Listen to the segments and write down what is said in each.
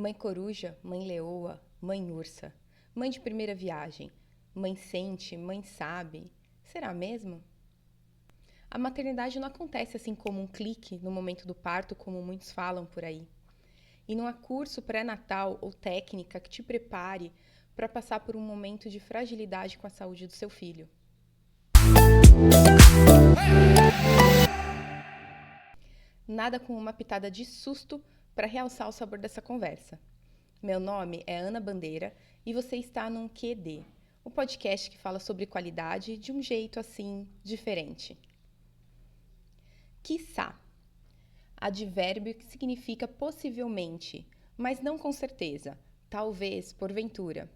Mãe coruja, mãe leoa, mãe ursa, mãe de primeira viagem, mãe sente, mãe sabe. Será mesmo? A maternidade não acontece assim como um clique no momento do parto, como muitos falam por aí. E não há curso pré-natal ou técnica que te prepare para passar por um momento de fragilidade com a saúde do seu filho. Nada com uma pitada de susto para realçar o sabor dessa conversa. Meu nome é Ana Bandeira e você está num QD, o podcast que fala sobre qualidade de um jeito assim diferente. Quiçá, advérbio que significa possivelmente, mas não com certeza, talvez, porventura.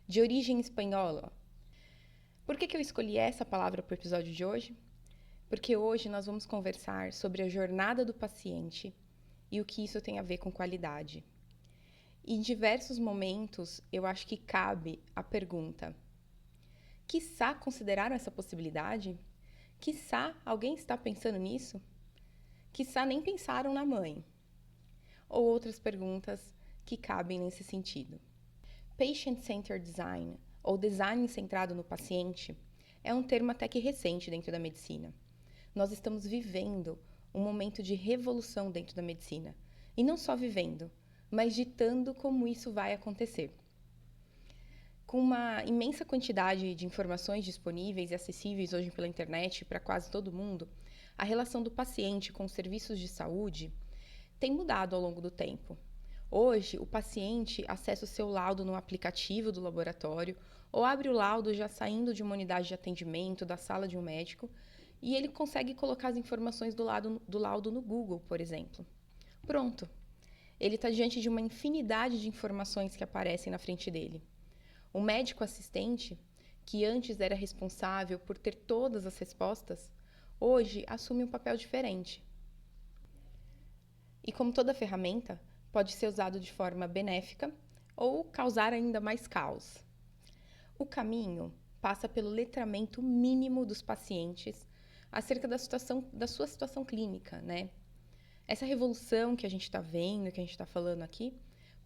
De origem espanhola. Por que eu escolhi essa palavra para o episódio de hoje? Porque hoje nós vamos conversar sobre a jornada do paciente e o que isso tem a ver com qualidade. E em diversos momentos eu acho que cabe a pergunta: quiçá consideraram essa possibilidade? Quiçá alguém está pensando nisso? Quiçá nem pensaram na mãe. Ou outras perguntas que cabem nesse sentido. Patient-centered design, ou design centrado no paciente, é um termo até que recente dentro da medicina. Nós estamos vivendo um momento de revolução dentro da medicina. E não só vivendo, mas ditando como isso vai acontecer. Com uma imensa quantidade de informações disponíveis e acessíveis hoje pela internet para quase todo mundo, a relação do paciente com os serviços de saúde tem mudado ao longo do tempo. Hoje, o paciente acessa o seu laudo no aplicativo do laboratório ou abre o laudo já saindo de uma unidade de atendimento, da sala de um médico, e ele consegue colocar as informações do laudo no Google, por exemplo. Pronto! Ele está diante de uma infinidade de informações que aparecem na frente dele. O médico assistente, que antes era responsável por ter todas as respostas, hoje assume um papel diferente. E como toda ferramenta, pode ser usado de forma benéfica ou causar ainda mais caos. O caminho passa pelo letramento mínimo dos pacientes acerca da sua situação clínica, né? Essa revolução que a gente está vendo, que a gente está falando aqui,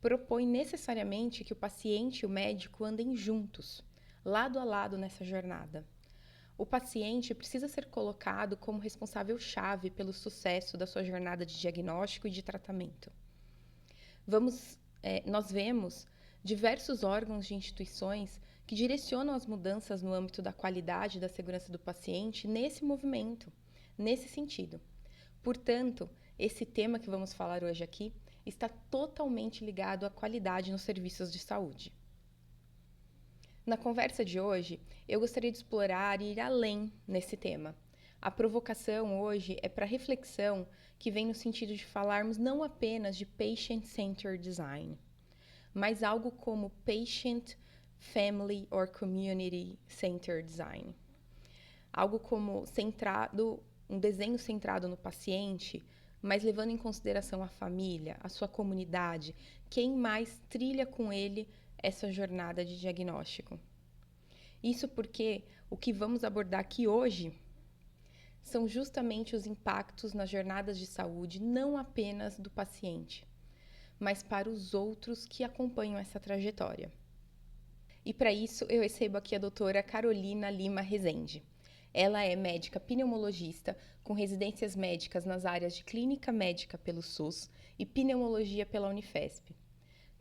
propõe necessariamente que o paciente e o médico andem juntos, lado a lado nessa jornada. O paciente precisa ser colocado como responsável-chave pelo sucesso da sua jornada de diagnóstico e de tratamento. Nós vemos diversos órgãos de instituições que direcionam as mudanças no âmbito da qualidade e da segurança do paciente nesse movimento, nesse sentido. Portanto, esse tema que vamos falar hoje aqui está totalmente ligado à qualidade nos serviços de saúde. Na conversa de hoje, eu gostaria de explorar e ir além nesse tema. A provocação hoje é para reflexão que vem no sentido de falarmos não apenas de patient-centered design, mas algo como patient, family or community-centered design. Algo como um desenho centrado no paciente, mas levando em consideração a família, a sua comunidade, quem mais trilha com ele essa jornada de diagnóstico. Isso porque o que vamos abordar aqui hoje são justamente os impactos nas jornadas de saúde, não apenas do paciente, mas para os outros que acompanham essa trajetória. E para isso eu recebo aqui a doutora Carolina Lima Rezende. Ela é médica pneumologista com residências médicas nas áreas de clínica médica pelo SUS e pneumologia pela Unifesp.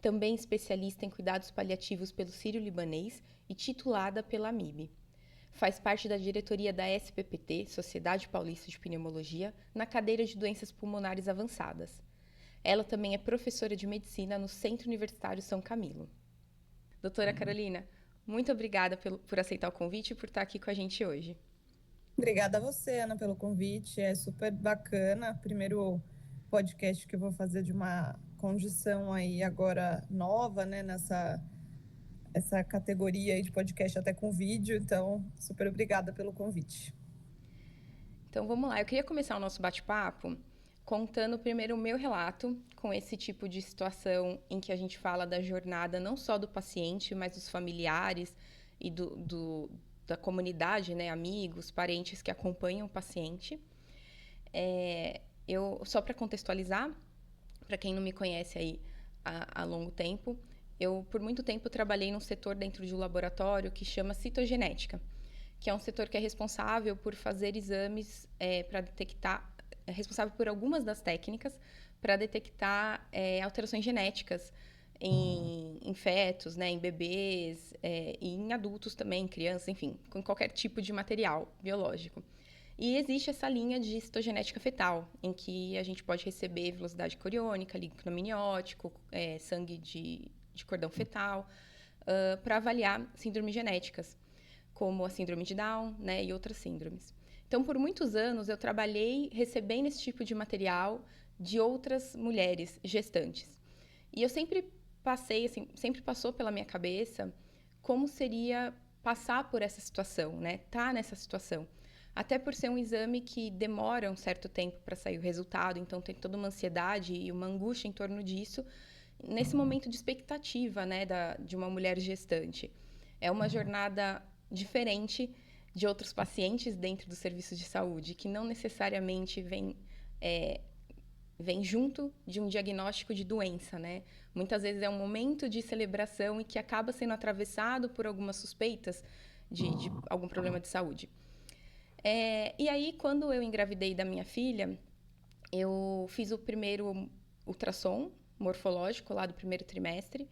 Também especialista em cuidados paliativos pelo Sírio-Libanês e titulada pela AMIB. Faz parte da diretoria da SPPT, Sociedade Paulista de Pneumologia, na cadeira de doenças pulmonares avançadas. Ela também é professora de medicina no Centro Universitário São Camilo. Doutora Carolina, muito obrigada por aceitar o convite e por estar aqui com a gente hoje. Obrigada a você, Ana, pelo convite. É super bacana. Primeiro podcast que eu vou fazer de uma condição aí agora nova, né, essa categoria aí de podcast até com vídeo. Então, super obrigada pelo convite. Então, vamos lá. Eu queria começar o nosso bate-papo contando primeiro o meu relato com esse tipo de situação em que a gente fala da jornada não só do paciente, mas dos familiares e da comunidade, né, amigos, parentes que acompanham o paciente. Só para contextualizar, para quem não me conhece aí, a longo tempo. Eu, por muito tempo, trabalhei num setor dentro de um laboratório que chama citogenética, que é um setor que é responsável por fazer exames para detectar, é responsável por algumas das técnicas para detectar alterações genéticas em fetos, né, em bebês, e em adultos também, crianças, enfim, com qualquer tipo de material biológico. E existe essa linha de citogenética fetal, em que a gente pode receber velocidade coriônica, líquido amniótico, sangue de cordão fetal, para avaliar síndromes genéticas, como a síndrome de Down, né, e outras síndromes. Então, por muitos anos, eu trabalhei recebendo esse tipo de material de outras mulheres gestantes. E eu sempre passei, assim, sempre passou pela minha cabeça como seria passar por essa situação, né? Tá nessa situação. Até por ser um exame que demora um certo tempo para sair o resultado, então tem toda uma ansiedade e uma angústia em torno disso, nesse momento de expectativa, né, de uma mulher gestante. É uma jornada diferente de outros pacientes dentro dos serviços de saúde, que não necessariamente vem junto de um diagnóstico de doença, né? Muitas vezes é um momento de celebração e que acaba sendo atravessado por algumas suspeitas de algum problema de saúde. E aí, quando eu engravidei da minha filha, eu fiz o primeiro ultrassom morfológico lá do primeiro trimestre,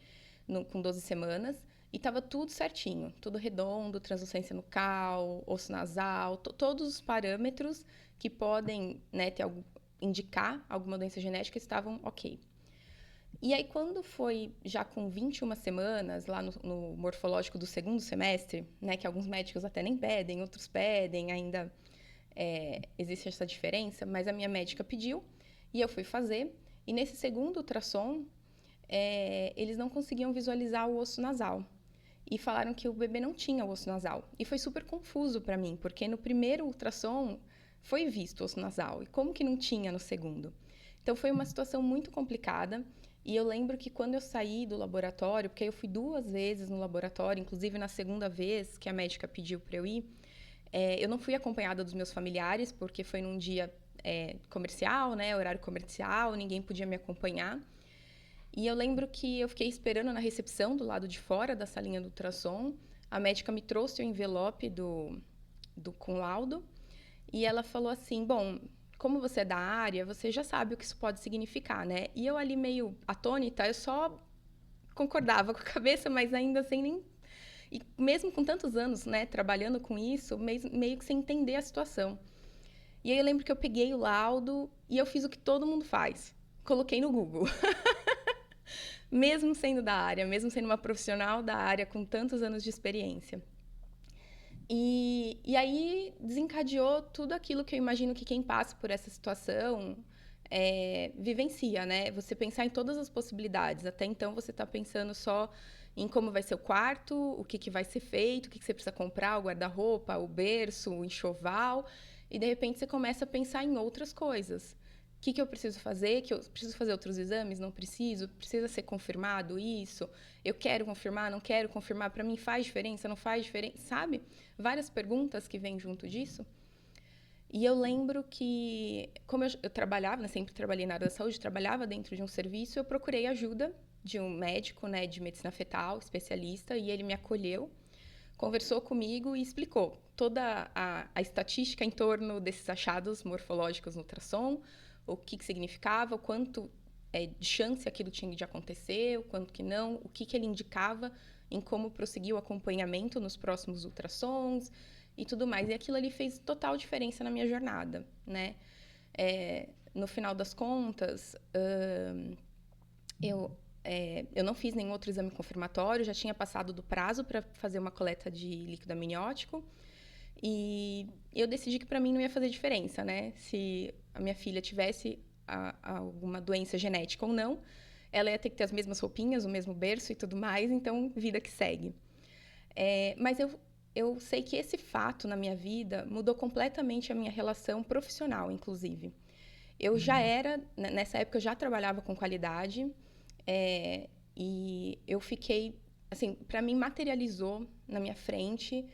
com 12 semanas, e estava tudo certinho, tudo redondo, translucência nucal, osso nasal, todos os parâmetros que podem, né, indicar alguma doença genética estavam ok. E aí, quando foi já com 21 semanas, lá no morfológico do segundo semestre, né, que alguns médicos até nem pedem, outros pedem, ainda existe essa diferença, mas a minha médica pediu e eu fui fazer. E nesse segundo ultrassom, eles não conseguiam visualizar o osso nasal. E falaram que o bebê não tinha o osso nasal. E foi super confuso para mim, porque no primeiro ultrassom foi visto o osso nasal. E como que não tinha no segundo? Então foi uma situação muito complicada. E eu lembro que quando eu saí do laboratório, porque eu fui 2 vezes no laboratório, inclusive na segunda vez que a médica pediu para eu ir, eu não fui acompanhada dos meus familiares, porque foi num dia comercial, né, horário comercial, ninguém podia me acompanhar. E eu lembro que eu fiquei esperando na recepção, do lado de fora da salinha do ultrassom. A médica me trouxe o envelope com laudo. E ela falou assim, bom, como você é da área, você já sabe o que isso pode significar, né? E eu ali meio atônita, eu só concordava com a cabeça, mas ainda sem nem... E mesmo com tantos anos, né, trabalhando com isso, meio que sem entender a situação. E aí eu lembro que eu peguei o laudo e eu fiz o que todo mundo faz. Coloquei no Google. Mesmo sendo da área, mesmo sendo uma profissional da área com tantos anos de experiência. E aí desencadeou tudo aquilo que eu imagino que quem passa por essa situação vivencia, né? Você pensar em todas as possibilidades. Até então você está pensando só em como vai ser o quarto, o que vai ser feito, o que você precisa comprar, o guarda-roupa, o berço, o enxoval. E de repente você começa a pensar em outras coisas. O que eu preciso fazer? Que eu preciso fazer outros exames? Não preciso? Precisa ser confirmado isso? Eu quero confirmar? Não quero confirmar? Para mim faz diferença? Não faz diferença? Sabe? Várias perguntas que vêm junto disso. E eu lembro que, como eu trabalhava, né, sempre trabalhei na área da saúde, trabalhava dentro de um serviço, eu procurei ajuda de um médico, né, de medicina fetal, especialista, e ele me acolheu, conversou comigo e explicou toda a estatística em torno desses achados morfológicos no ultrassom, o que significava, o quanto de chance aquilo tinha de acontecer, o quanto que não, o que ele indicava em como prosseguir o acompanhamento nos próximos ultrassons e tudo mais. E aquilo ali fez total diferença na minha jornada, né? No final das contas, eu não fiz nenhum outro exame confirmatório, já tinha passado do prazo para fazer uma coleta de líquido amniótico. E eu decidi que para mim não ia fazer diferença, né? Se a minha filha tivesse alguma doença genética ou não, ela ia ter que ter as mesmas roupinhas, o mesmo berço e tudo mais, então vida que segue. Mas eu sei que esse fato na minha vida mudou completamente a minha relação profissional, inclusive. Eu já era, nessa época eu já trabalhava com qualidade, e eu fiquei, assim, para mim materializou na minha frente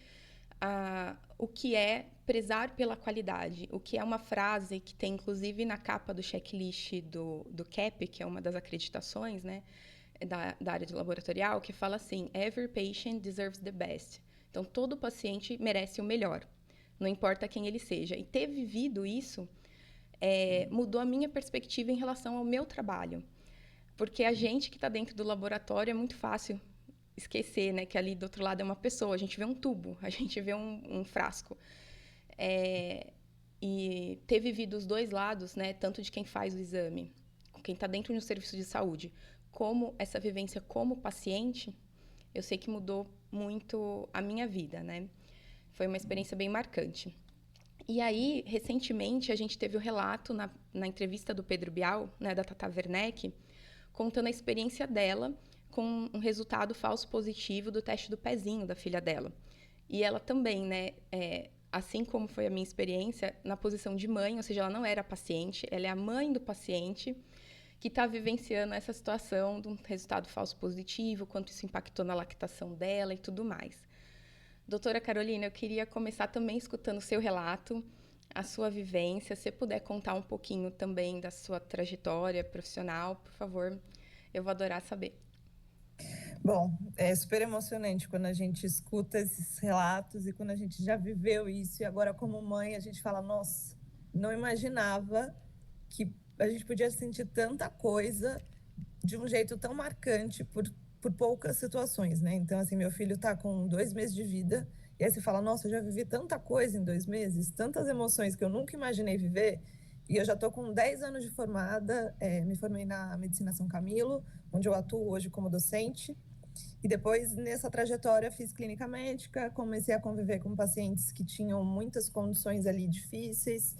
o que é prezar pela qualidade, o que é uma frase que tem, inclusive, na capa do checklist do CAP, que é uma das acreditações, né, da área de laboratorial, que fala assim: Every patient deserves the best. Então, todo paciente merece o melhor, não importa quem ele seja. E ter vivido isso mudou a minha perspectiva em relação ao meu trabalho. Porque a gente que está dentro do laboratório é muito fácil esquecer, né, que ali do outro lado é uma pessoa. A gente vê um tubo, a gente vê um frasco. E ter vivido os dois lados, né, tanto de quem faz o exame, quem está dentro de um serviço de saúde, como essa vivência como paciente, eu sei que mudou muito a minha vida, né? Foi uma experiência bem marcante. E aí, recentemente, a gente teve o relato na entrevista do Pedro Bial, né, da Tata Werneck, contando a experiência dela com um resultado falso positivo do teste do pezinho da filha dela. E ela também, né, assim como foi a minha experiência, na posição de mãe, ou seja, ela não era a paciente, ela é a mãe do paciente que está vivenciando essa situação de um resultado falso positivo, quanto isso impactou na lactação dela e tudo mais. Doutora Carolina, eu queria começar também escutando o seu relato, a sua vivência. Se puder contar um pouquinho também da sua trajetória profissional, por favor, eu vou adorar saber. Bom, é super emocionante quando a gente escuta esses relatos e quando a gente já viveu isso e agora como mãe a gente fala, nossa, não imaginava que a gente podia sentir tanta coisa de um jeito tão marcante por poucas situações, né? Então, assim, meu filho tá com 2 meses de vida e aí você fala, nossa, eu já vivi tanta coisa em 2 meses, tantas emoções que eu nunca imaginei viver. E eu já estou com 10 anos de formada, me formei na Medicina São Camilo, onde eu atuo hoje como docente. E depois, nessa trajetória, fiz clínica médica, comecei a conviver com pacientes que tinham muitas condições ali difíceis.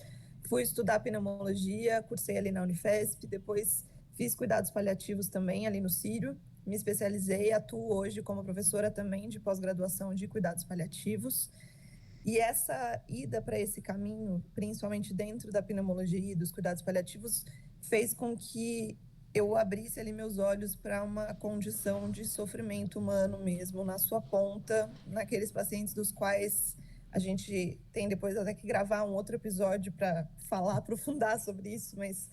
Fui estudar pneumologia, cursei ali na Unifesp, depois fiz cuidados paliativos também ali no Sírio. Me especializei, atuo hoje como professora também de pós-graduação de cuidados paliativos. E essa ida para esse caminho, principalmente dentro da pneumologia e dos cuidados paliativos, fez com que eu abrisse ali meus olhos para uma condição de sofrimento humano mesmo, na sua ponta, naqueles pacientes dos quais a gente tem depois até que gravar um outro episódio para falar, aprofundar sobre isso, mas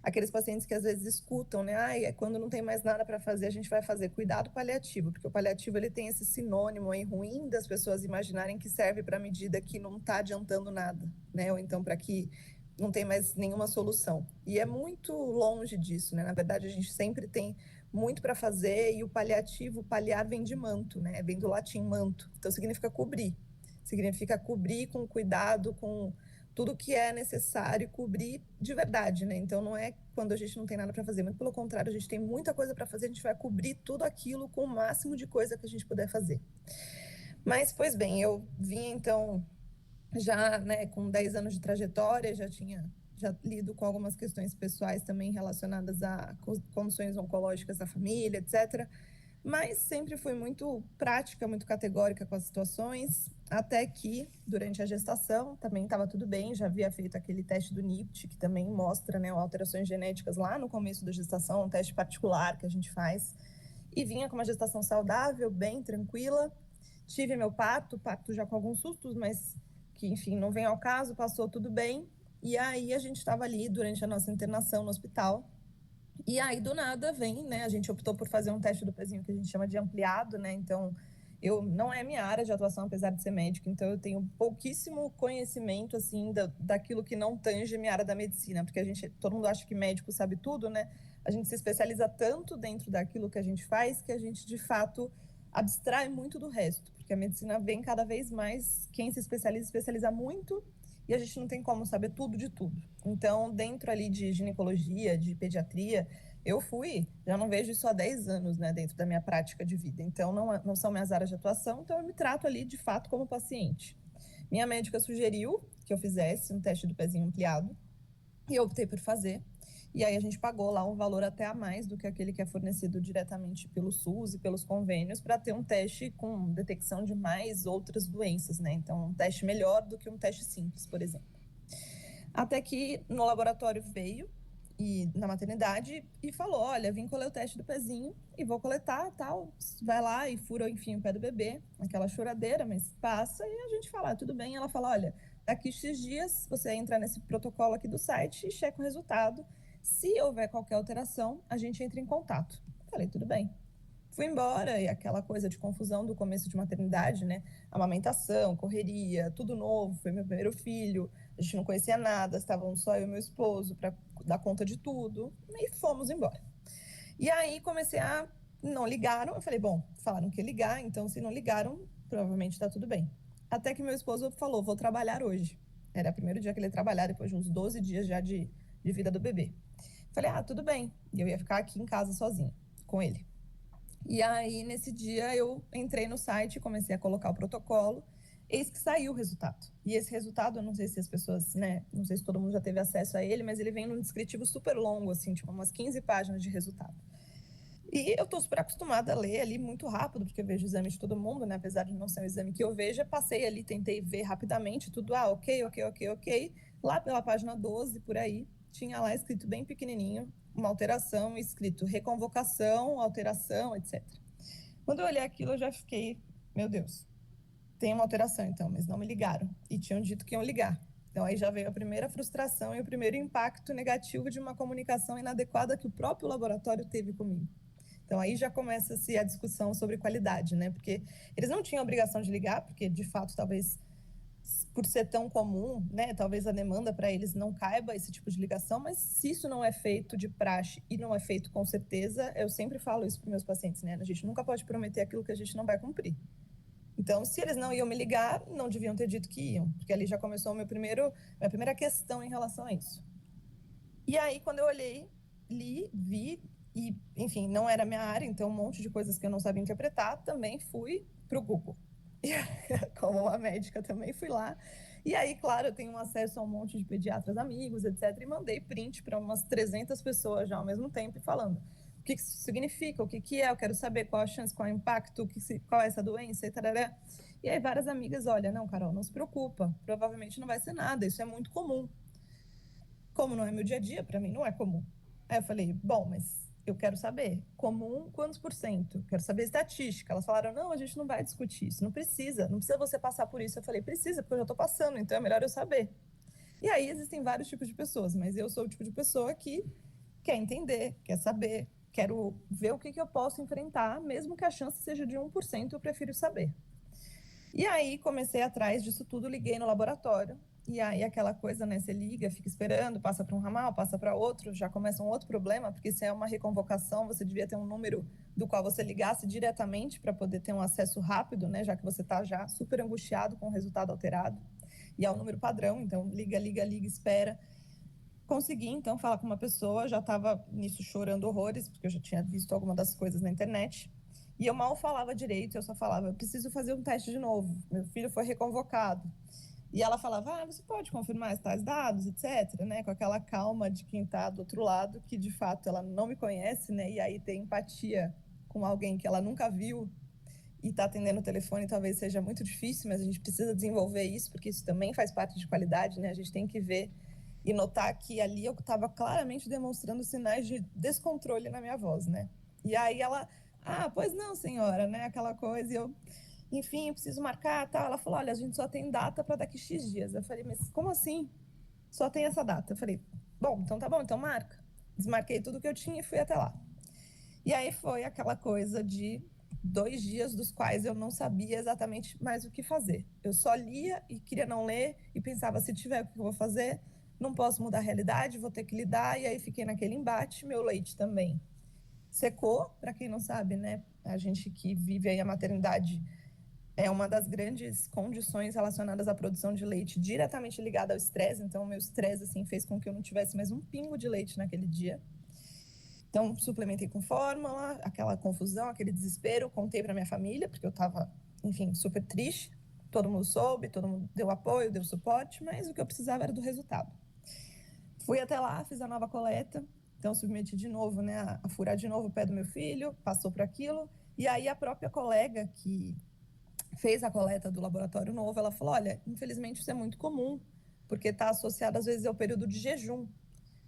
aqueles pacientes que às vezes escutam, né? Ai, quando não tem mais nada para fazer, a gente vai fazer cuidado paliativo, porque o paliativo ele tem esse sinônimo aí ruim das pessoas imaginarem que serve para medida que não está adiantando nada, né? Ou então para que não tem mais nenhuma solução. E é muito longe disso, né? Na verdade, a gente sempre tem muito para fazer e o paliativo, paliar vem de manto, né? Vem do latim manto. Então significa cobrir. Significa cobrir com cuidado, com tudo que é necessário cobrir de verdade, né? Então não é quando a gente não tem nada para fazer, muito pelo contrário, a gente tem muita coisa para fazer, a gente vai cobrir tudo aquilo com o máximo de coisa que a gente puder fazer. Mas, pois bem, eu vim então já, né, com 10 anos de trajetória, já lido com algumas questões pessoais também relacionadas a condições oncológicas da família, etc. Mas sempre fui muito prática, muito categórica com as situações, até que, durante a gestação, também estava tudo bem, já havia feito aquele teste do NIPT, que também mostra, né, alterações genéticas lá no começo da gestação, um teste particular que a gente faz, e vinha com uma gestação saudável, bem tranquila. Tive meu parto já com alguns sustos, mas que, enfim, não vem ao caso, passou tudo bem. E aí a gente estava ali durante a nossa internação no hospital, e aí, do nada, vem, né? A gente optou por fazer um teste do pezinho que a gente chama de ampliado, né? Então, não é minha área de atuação, apesar de ser médica, então eu tenho pouquíssimo conhecimento, assim, daquilo que não tange minha área da medicina, porque todo mundo acha que médico sabe tudo, né? A gente se especializa tanto dentro daquilo que a gente faz que a gente, de fato, abstrai muito do resto, porque a medicina vem cada vez mais, quem se especializa muito, e a gente não tem como saber tudo de tudo. Então, dentro ali de ginecologia, de pediatria, já não vejo isso há 10 anos, né, dentro da minha prática de vida. Então, não são minhas áreas de atuação, então eu me trato ali, de fato, como paciente. Minha médica sugeriu que eu fizesse um teste do pezinho ampliado, e eu optei por fazer. E aí a gente pagou lá um valor até a mais do que aquele que é fornecido diretamente pelo SUS e pelos convênios para ter um teste com detecção de mais outras doenças, né? Então, um teste melhor do que um teste simples, por exemplo. Até que no laboratório veio e na maternidade e falou, olha, vim colher o teste do pezinho e vou coletar, tal, vai lá e fura, enfim, o pé do bebê, aquela choradeira, mas passa e a gente fala, tudo bem. Ela fala, olha, daqui X dias você entra nesse protocolo aqui do site e checa o resultado. Se houver qualquer alteração, a gente entra em contato. Falei, tudo bem. Fui embora e aquela coisa de confusão do começo de maternidade, né? Amamentação, correria, tudo novo, foi meu primeiro filho, a gente não conhecia nada, estávamos só eu e meu esposo para dar conta de tudo e fomos embora. E aí comecei a... Não ligaram, eu falei, bom, falaram que ia ligar, então se não ligaram, provavelmente está tudo bem. Até que meu esposo falou, vou trabalhar hoje. Era o primeiro dia que ele ia trabalhar, depois de uns 12 dias já de vida do bebê. Falei, tudo bem. E eu ia ficar aqui em casa sozinha com ele. E aí, nesse dia, eu entrei no site, comecei a colocar o protocolo, eis que saiu o resultado. E esse resultado, eu não sei se as pessoas, né, não sei se todo mundo já teve acesso a ele, mas ele vem num descritivo super longo, assim, tipo umas 15 páginas de resultado. E eu tô super acostumada a ler ali muito rápido, porque eu vejo o exame de todo mundo, né, apesar de não ser um exame que eu veja, passei ali, tentei ver rapidamente, tudo, ok. Lá pela página 12, por aí, tinha lá escrito bem pequenininho, uma alteração, escrito reconvocação, alteração, etc. Quando eu olhei aquilo, eu já fiquei, meu Deus, tem uma alteração então, mas não me ligaram. E tinham dito que iam ligar. Então aí já veio a primeira frustração e o primeiro impacto negativo de uma comunicação inadequada que o próprio laboratório teve comigo. Então aí já começa-se a discussão sobre qualidade, né? Porque eles não tinham a obrigação de ligar, porque de fato talvez por ser tão comum, né, talvez a demanda para eles não caiba esse tipo de ligação, mas se isso não é feito de praxe e não é feito com certeza, eu sempre falo isso para meus pacientes, né? A gente nunca pode prometer aquilo que a gente não vai cumprir. Então, se eles não iam me ligar, não deviam ter dito que iam, porque ali já começou minha primeira questão em relação a isso. E aí, quando eu olhei, li, vi, e, enfim, não era minha área, então um monte de coisas que eu não sabia interpretar, também fui para o Google. E, como uma médica, também fui lá. E aí, claro, eu tenho acesso a um monte de pediatras amigos, etc. E mandei print para umas 300 pessoas já ao mesmo tempo, falando o que isso significa, o que é, eu quero saber qual a chance, qual é o impacto, qual é essa doença, e tarará. E aí várias amigas, olha, não, Carol, não se preocupa, provavelmente não vai ser nada, isso é muito comum. Como não é meu dia a dia, para mim não é comum. Aí eu falei, bom, mas eu quero saber, comum quantos por cento? Quero saber estatística. Elas falaram, não, a gente não vai discutir isso, não precisa você passar por isso. Eu falei, precisa, porque eu já estou passando, então é melhor eu saber. E aí existem vários tipos de pessoas, mas eu sou o tipo de pessoa que quer entender, quer saber, quero ver o que eu posso enfrentar, mesmo que a chance seja de 1%, eu prefiro saber. E aí comecei atrás disso tudo, liguei no laboratório. E aí aquela coisa, né, você liga, fica esperando, passa para um ramal, passa para outro, já começa um outro problema, porque se é uma reconvocação, você devia ter um número do qual você ligasse diretamente para poder ter um acesso rápido, né, já que você está já super angustiado com o resultado alterado. E é um número padrão, então liga, espera. Consegui, então, falar com uma pessoa, já estava nisso chorando horrores, porque eu já tinha visto alguma das coisas na internet. E eu mal falava direito, eu só falava, eu preciso fazer um teste de novo. Meu filho foi reconvocado. E ela falava, você pode confirmar esses dados, etc., né? Com aquela calma de quem está do outro lado, que de fato ela não me conhece, né? E aí ter empatia com alguém que ela nunca viu e está atendendo o telefone talvez seja muito difícil, mas a gente precisa desenvolver isso, porque isso também faz parte de qualidade, né? A gente tem que ver e notar que ali eu estava claramente demonstrando sinais de descontrole na minha voz, né? E aí ela, pois não, senhora, né? Aquela coisa, e eu, enfim, eu preciso marcar, tal. Ela falou, olha, a gente só tem data para daqui X dias. Eu falei, mas como assim? Só tem essa data. Eu falei, bom, então marca. Desmarquei tudo que eu tinha e fui até lá. E aí foi aquela coisa de 2 dias dos quais eu não sabia exatamente mais o que fazer. Eu só lia e queria não ler e pensava, se tiver o que eu vou fazer, não posso mudar a realidade, vou ter que lidar. E aí fiquei naquele embate. Meu leite também secou, para quem não sabe, né? A gente que vive aí a maternidade é uma das grandes condições relacionadas à produção de leite diretamente ligada ao estresse. Então, o meu estresse assim fez com que eu não tivesse mais um pingo de leite naquele dia. Então, suplementei com fórmula, aquela confusão, aquele desespero, contei para minha família, porque eu estava, enfim, super triste. Todo mundo soube, todo mundo deu apoio, deu suporte, mas o que eu precisava era do resultado. Fui até lá, fiz a nova coleta, então submeti de novo, né, a furar de novo o pé do meu filho, passou por aquilo, e aí a própria colega que fez a coleta do laboratório novo, ela falou, olha, infelizmente isso é muito comum, porque está associado às vezes ao período de jejum.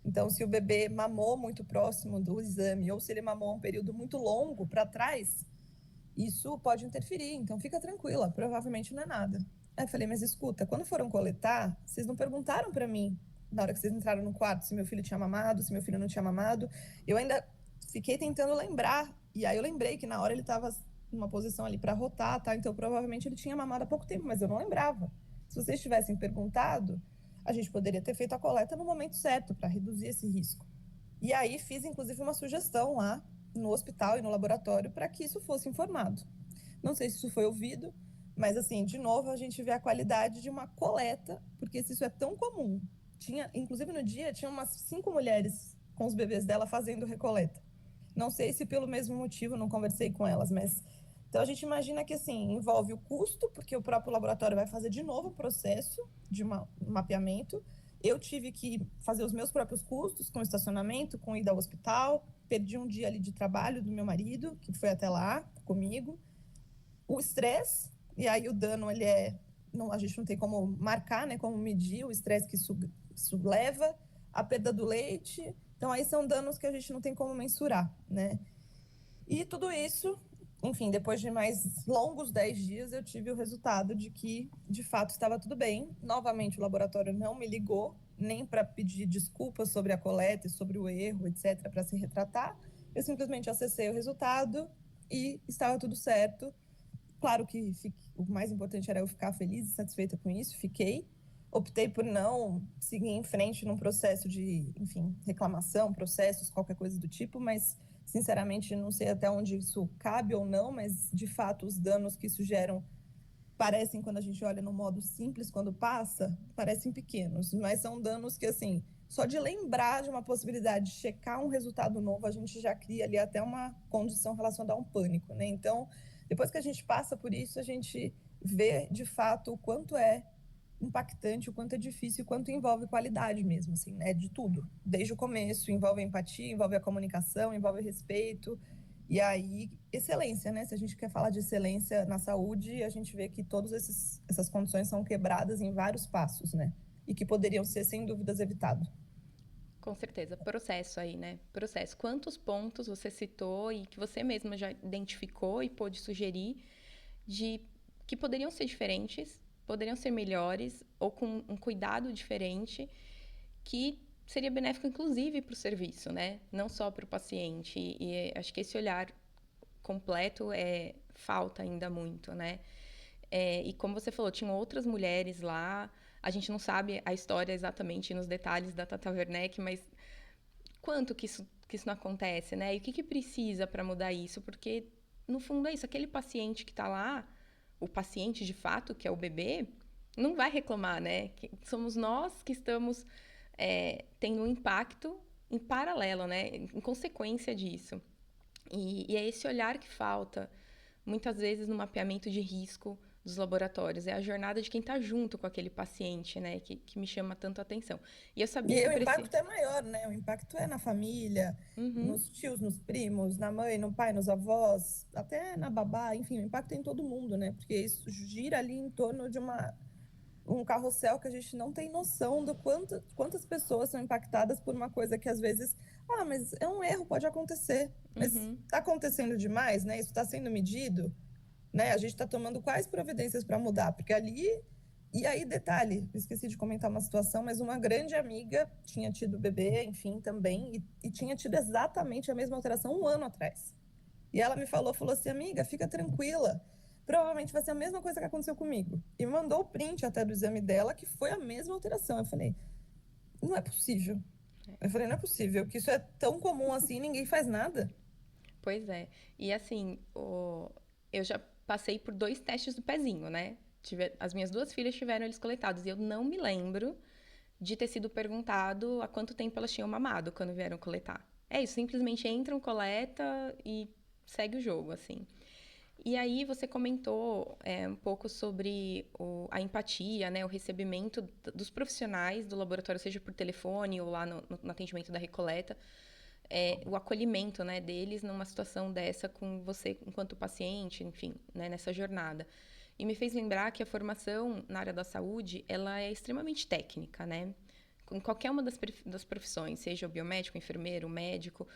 Então, se o bebê mamou muito próximo do exame ou se ele mamou um período muito longo para trás, isso pode interferir. Então, fica tranquila, provavelmente não é nada. Aí eu falei, mas escuta, quando foram coletar, vocês não perguntaram para mim, na hora que vocês entraram no quarto, se meu filho tinha mamado, se meu filho não tinha mamado. Eu ainda fiquei tentando lembrar. E aí eu lembrei que na hora ele estava numa posição ali para rotar, tá? Então provavelmente ele tinha mamado há pouco tempo, mas eu não lembrava. Se vocês tivessem perguntado, a gente poderia ter feito a coleta no momento certo para reduzir esse risco. E aí fiz inclusive uma sugestão lá no hospital e no laboratório para que isso fosse informado. Não sei se isso foi ouvido, mas assim, de novo, a gente vê a qualidade de uma coleta, porque se isso é tão comum. Tinha, inclusive no dia, tinha umas 5 mulheres com os bebês dela fazendo recoleta. Não sei se pelo mesmo motivo, não conversei com elas, mas então a gente imagina que assim, envolve o custo, porque o próprio laboratório vai fazer de novo o processo de mapeamento. Eu tive que fazer os meus próprios custos com estacionamento, com ida ao hospital, perdi um dia ali de trabalho do meu marido, que foi até lá comigo. O estresse, e aí o dano ele não, a gente não tem como marcar, né, como medir o estresse que isso leva, a perda do leite. Então aí são danos que a gente não tem como mensurar, né? E tudo isso, enfim, depois de mais longos 10 dias, eu tive o resultado de que, de fato, estava tudo bem. Novamente, o laboratório não me ligou, nem para pedir desculpas sobre a coleta e sobre o erro, etc., para se retratar. Eu simplesmente acessei o resultado e estava tudo certo. Claro que o mais importante era eu ficar feliz e satisfeita com isso, fiquei. Optei por não seguir em frente num processo de, enfim, reclamação, processos, qualquer coisa do tipo, mas, sinceramente, não sei até onde isso cabe ou não, mas, de fato, os danos que isso geram parecem, quando a gente olha no modo simples, quando passa, parecem pequenos, mas são danos que, assim, só de lembrar de uma possibilidade de checar um resultado novo, a gente já cria ali até uma condição relacionada a um pânico, né? Então, depois que a gente passa por isso, a gente vê, de fato, o quanto é impactante, o quanto é difícil, o quanto envolve qualidade mesmo, assim, né? De tudo. Desde o começo, envolve a empatia, envolve a comunicação, envolve o respeito. E aí, excelência, né? Se a gente quer falar de excelência na saúde, a gente vê que todas essas condições são quebradas em vários passos, né? E que poderiam ser, sem dúvidas, evitados. Com certeza, processo aí, né? Processo. Quantos pontos você citou e que você mesma já identificou e pôde sugerir de que poderiam ser diferentes, poderiam ser melhores ou com um cuidado diferente que seria benéfico inclusive para o serviço, né? Não só para o paciente. E acho que esse olhar completo falta ainda muito, né? E como você falou, tinham outras mulheres lá. A gente não sabe a história exatamente nos detalhes da Tata Werneck, mas quanto que isso não acontece, né? E o que precisa para mudar isso? Porque, no fundo, é isso. Aquele paciente que está lá, o paciente de fato, que é o bebê, não vai reclamar, né? Somos nós que estamos tendo um impacto em paralelo, né? Em consequência disso. E é esse olhar que falta, muitas vezes, no mapeamento de risco dos laboratórios. É a jornada de quem está junto com aquele paciente, né? Que me chama tanto a atenção. E eu sabia E que o precisa. impacto é maior, né? O impacto é na família, Uhum. nos tios, nos primos, na mãe, no pai, nos avós, até na babá, enfim, o impacto é em todo mundo, né? Porque isso gira ali em torno de um carrossel que a gente não tem noção do quantas pessoas são impactadas por uma coisa que às vezes, mas é um erro, pode acontecer. Mas Uhum. está acontecendo demais, né? Isso está sendo medido, né? A gente está tomando quais providências para mudar? Porque ali. E aí, detalhe, esqueci de comentar uma situação, mas uma grande amiga tinha tido bebê, enfim, também, e tinha tido exatamente a mesma alteração um ano atrás. E ela me falou assim, amiga, fica tranquila, provavelmente vai ser a mesma coisa que aconteceu comigo. E mandou o print até do exame dela, que foi a mesma alteração. Eu falei, não é possível. Eu falei, não é possível, que isso é tão comum assim, ninguém faz nada. Pois é. E assim, eu já passei por 2 testes do pezinho, né? As minhas 2 filhas tiveram eles coletados e eu não me lembro de ter sido perguntado há quanto tempo elas tinham mamado quando vieram coletar. É isso, simplesmente entram, coleta e segue o jogo, assim. E aí você comentou um pouco sobre a empatia, né, o recebimento dos profissionais do laboratório, seja por telefone ou lá no atendimento da recoleta, o acolhimento, né, deles numa situação dessa com você enquanto paciente, enfim, né, nessa jornada. E me fez lembrar que a formação na área da saúde, ela é extremamente técnica, né? em qualquer uma das profissões, seja o biomédico, o enfermeiro, o médico,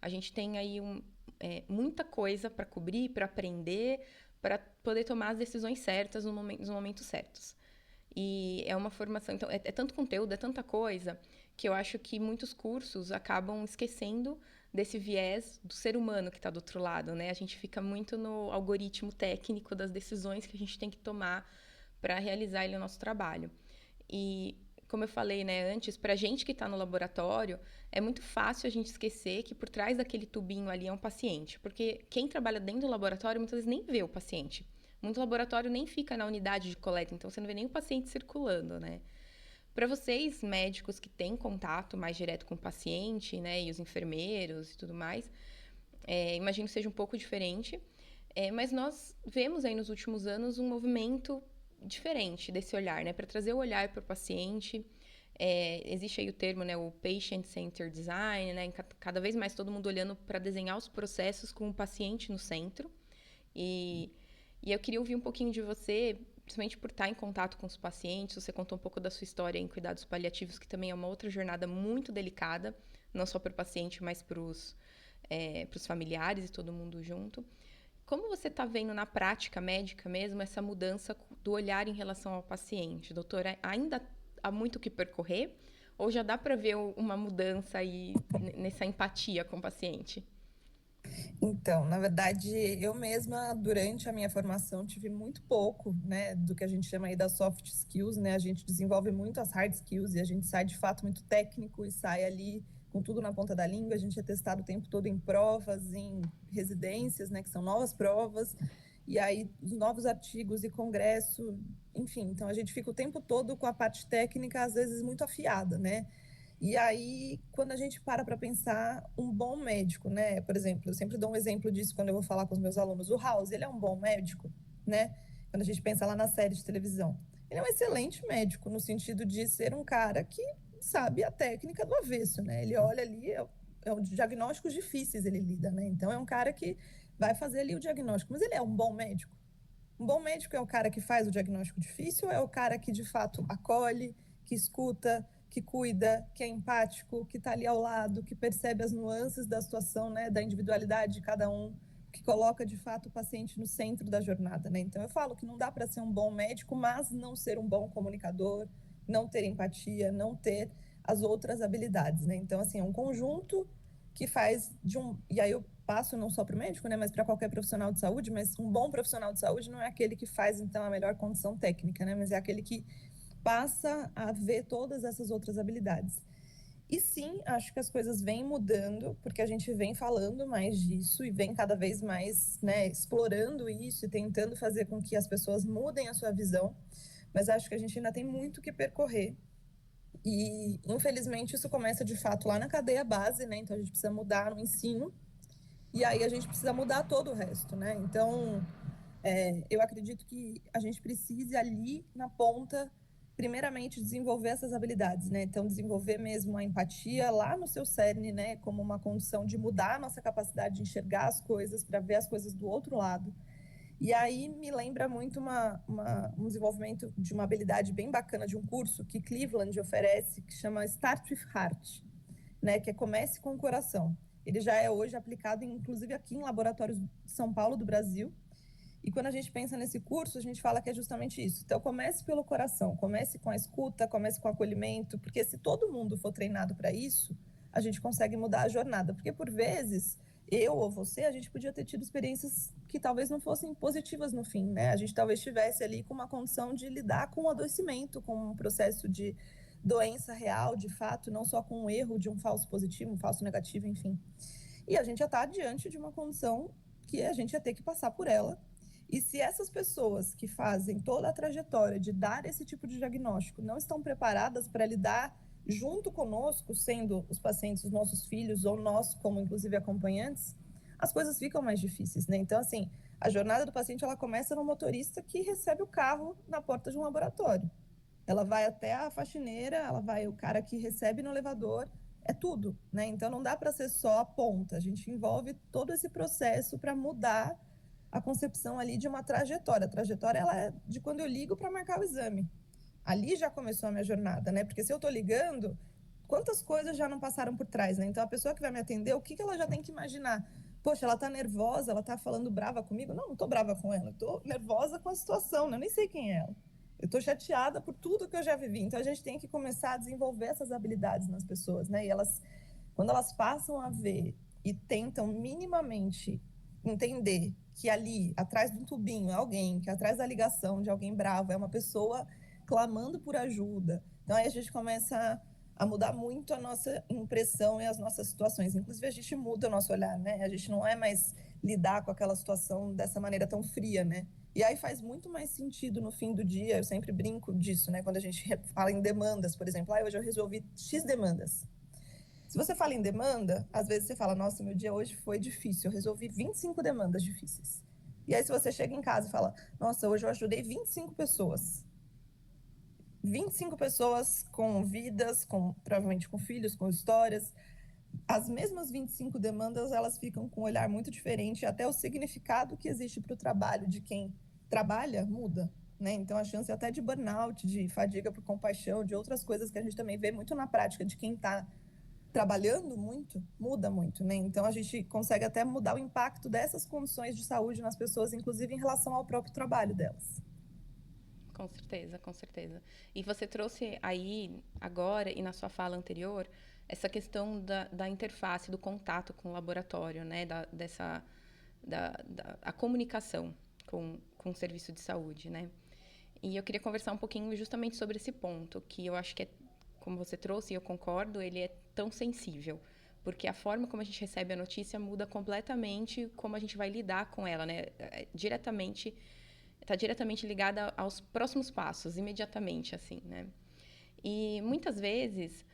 a gente tem aí muita coisa para cobrir, para aprender, para poder tomar as decisões certas nos momentos certos. E é uma formação, então, é tanto conteúdo, é tanta coisa, que eu acho que muitos cursos acabam esquecendo desse viés do ser humano que está do outro lado, né? A gente fica muito no algoritmo técnico das decisões que a gente tem que tomar para realizar o nosso trabalho. E, como eu falei, né, antes, para a gente que está no laboratório, é muito fácil a gente esquecer que por trás daquele tubinho ali é um paciente, porque quem trabalha dentro do laboratório muitas vezes nem vê o paciente. Muito laboratório nem fica na unidade de coleta, então você não vê nem o paciente circulando, né? Para vocês, médicos que têm contato mais direto com o paciente, né, e os enfermeiros e tudo mais, imagino que seja um pouco diferente, mas nós vemos aí nos últimos anos um movimento diferente desse olhar, né, para trazer o olhar para o paciente. Existe aí o termo, né, o patient-centered design, né, cada vez mais todo mundo olhando para desenhar os processos com o paciente no centro. E eu queria ouvir um pouquinho de você, principalmente por estar em contato com os pacientes. Você contou um pouco da sua história em cuidados paliativos, que também é uma outra jornada muito delicada, não só para o paciente, mas para os familiares e todo mundo junto. Como você está vendo na prática médica mesmo essa mudança do olhar em relação ao paciente? Doutora, ainda há muito o que percorrer? Ou já dá para ver uma mudança aí nessa empatia com o paciente? Então, na verdade, eu mesma, durante a minha formação, tive muito pouco, né, do que a gente chama aí das soft skills, né? A gente desenvolve muito as hard skills e a gente sai de fato muito técnico e sai ali com tudo na ponta da língua. A gente é testado o tempo todo em provas, em residências, né, que são novas provas, e aí os novos artigos e congresso, enfim. Então, a gente fica o tempo todo com a parte técnica, às vezes muito afiada, né? E aí, quando a gente para pensar um bom médico, né? Por exemplo, eu sempre dou um exemplo disso quando eu vou falar com os meus alunos. O House, ele é um bom médico, né? Quando a gente pensa lá na série de televisão. Ele é um excelente médico, no sentido de ser um cara que sabe a técnica do avesso, né? Ele olha ali, diagnósticos difíceis ele lida, né? Então, é um cara que vai fazer ali o diagnóstico. Mas ele é um bom médico? Um bom médico é o cara que faz o diagnóstico difícil ou é o cara que, de fato, acolhe, que escuta, que cuida, que é empático, que está ali ao lado, que percebe as nuances da situação, né, da individualidade de cada um, que coloca, de fato, o paciente no centro da jornada, né? Então, eu falo que não dá para ser um bom médico, mas não ser um bom comunicador, não ter empatia, não ter as outras habilidades, né? Então, assim, é um conjunto que faz de um... E aí eu passo não só para o médico, né, mas para qualquer profissional de saúde, mas um bom profissional de saúde não é aquele que faz, então, a melhor condição técnica, né, mas é aquele que passa a ver todas essas outras habilidades. E sim, acho que as coisas vêm mudando, porque a gente vem falando mais disso e vem cada vez mais, né, explorando isso e tentando fazer com que as pessoas mudem a sua visão, mas acho que a gente ainda tem muito que percorrer. E, infelizmente, isso começa de fato lá na cadeia base, né? Então a gente precisa mudar no ensino e aí a gente precisa mudar todo o resto, né? Então, eu acredito que a gente precise ali na ponta, primeiramente, desenvolver essas habilidades, né? Então, desenvolver mesmo a empatia lá no seu cerne, né? Como uma condição de mudar a nossa capacidade de enxergar as coisas, para ver as coisas do outro lado. E aí me lembra muito um desenvolvimento de uma habilidade bem bacana de um curso que Cleveland oferece, que chama Start with Heart, né? Que é comece com o coração. Ele já é hoje aplicado, inclusive aqui em laboratórios de São Paulo, do Brasil. E quando a gente pensa nesse curso, a gente fala que é justamente isso. Então, comece pelo coração, comece com a escuta, comece com o acolhimento, porque se todo mundo for treinado para isso, a gente consegue mudar a jornada. Porque, por vezes, eu ou você, a gente podia ter tido experiências que talvez não fossem positivas no fim, né? A gente talvez estivesse ali com uma condição de lidar com o adoecimento, com um processo de doença real, de fato, não só com um erro de um falso positivo, um falso negativo, enfim. E a gente já está diante de uma condição que a gente ia ter que passar por ela. E se essas pessoas que fazem toda a trajetória de dar esse tipo de diagnóstico não estão preparadas para lidar junto conosco, sendo os pacientes os nossos filhos ou nós como inclusive acompanhantes, as coisas ficam mais difíceis, né? Então, assim, a jornada do paciente ela começa no motorista que recebe o carro na porta de um laboratório. Ela vai até a faxineira, ela vai o cara que recebe no elevador, é tudo, né? Então não dá para ser só a ponta. A gente envolve todo esse processo para mudar a concepção ali de uma trajetória. A trajetória ela é de quando eu ligo para marcar o exame. Ali já começou a minha jornada, né? Porque se eu tô ligando, quantas coisas já não passaram por trás, né? Então a pessoa que vai me atender, o que ela já tem que imaginar? Poxa, ela tá nervosa, ela tá falando brava comigo? Não, não tô brava com ela, eu tô nervosa com a situação, né? Eu nem sei quem é ela. Eu tô chateada por tudo que eu já vivi. Então a gente tem que começar a desenvolver essas habilidades nas pessoas, né? E elas, quando elas passam a ver e tentam minimamente entender que ali, atrás de um tubinho, é alguém, que atrás da ligação de alguém bravo é uma pessoa clamando por ajuda. Então aí a gente começa a mudar muito a nossa impressão e as nossas situações. Inclusive, a gente muda o nosso olhar, né? A gente não é mais lidar com aquela situação dessa maneira tão fria, né? E aí faz muito mais sentido no fim do dia, eu sempre brinco disso, né? Quando a gente fala em demandas, por exemplo, hoje eu resolvi X demandas. Se você fala em demanda, às vezes você fala, nossa, meu dia hoje foi difícil, eu resolvi 25 demandas difíceis. E aí, se você chega em casa e fala, nossa, hoje eu ajudei 25 pessoas. 25 pessoas com vidas, provavelmente com filhos, com histórias. As mesmas 25 demandas, elas ficam com um olhar muito diferente, até o significado que existe para o trabalho de quem trabalha muda. Né? Então, a chance até de burnout, de fadiga por compaixão, de outras coisas que a gente também vê muito na prática de quem está trabalhando muito, muda muito, né? Então a gente consegue até mudar o impacto dessas condições de saúde nas pessoas, inclusive em relação ao próprio trabalho delas. Com certeza, com certeza. E você trouxe aí, agora e na sua fala anterior, essa questão da interface, do contato com o laboratório, né? A comunicação com o serviço de saúde, né? E eu queria conversar um pouquinho justamente sobre esse ponto, que eu acho que é, como você trouxe, e eu concordo, ele é tão sensível. Porque a forma como a gente recebe a notícia muda completamente como a gente vai lidar com ela, né? Está diretamente ligada aos próximos passos, imediatamente, assim, né? E muitas vezes,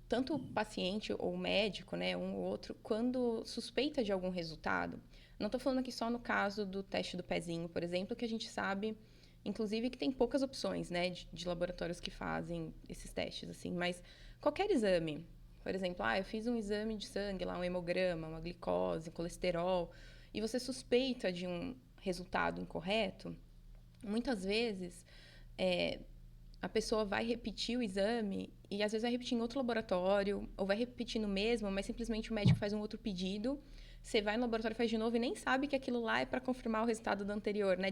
tanto o paciente ou o médico, né, um ou outro, quando suspeita de algum resultado, não estou falando aqui só no caso do teste do pezinho, por exemplo, que a gente sabe, inclusive, que tem poucas opções, né, de laboratórios que fazem esses testes, assim, mas qualquer exame, por exemplo, eu fiz um exame de sangue lá, um hemograma, uma glicose, colesterol, e você suspeita de um resultado incorreto, muitas vezes a pessoa vai repetir o exame e às vezes vai repetir em outro laboratório, ou vai repetir no mesmo, mas simplesmente o médico faz um outro pedido, você vai no laboratório, faz de novo e nem sabe que aquilo lá é para confirmar o resultado do anterior, né?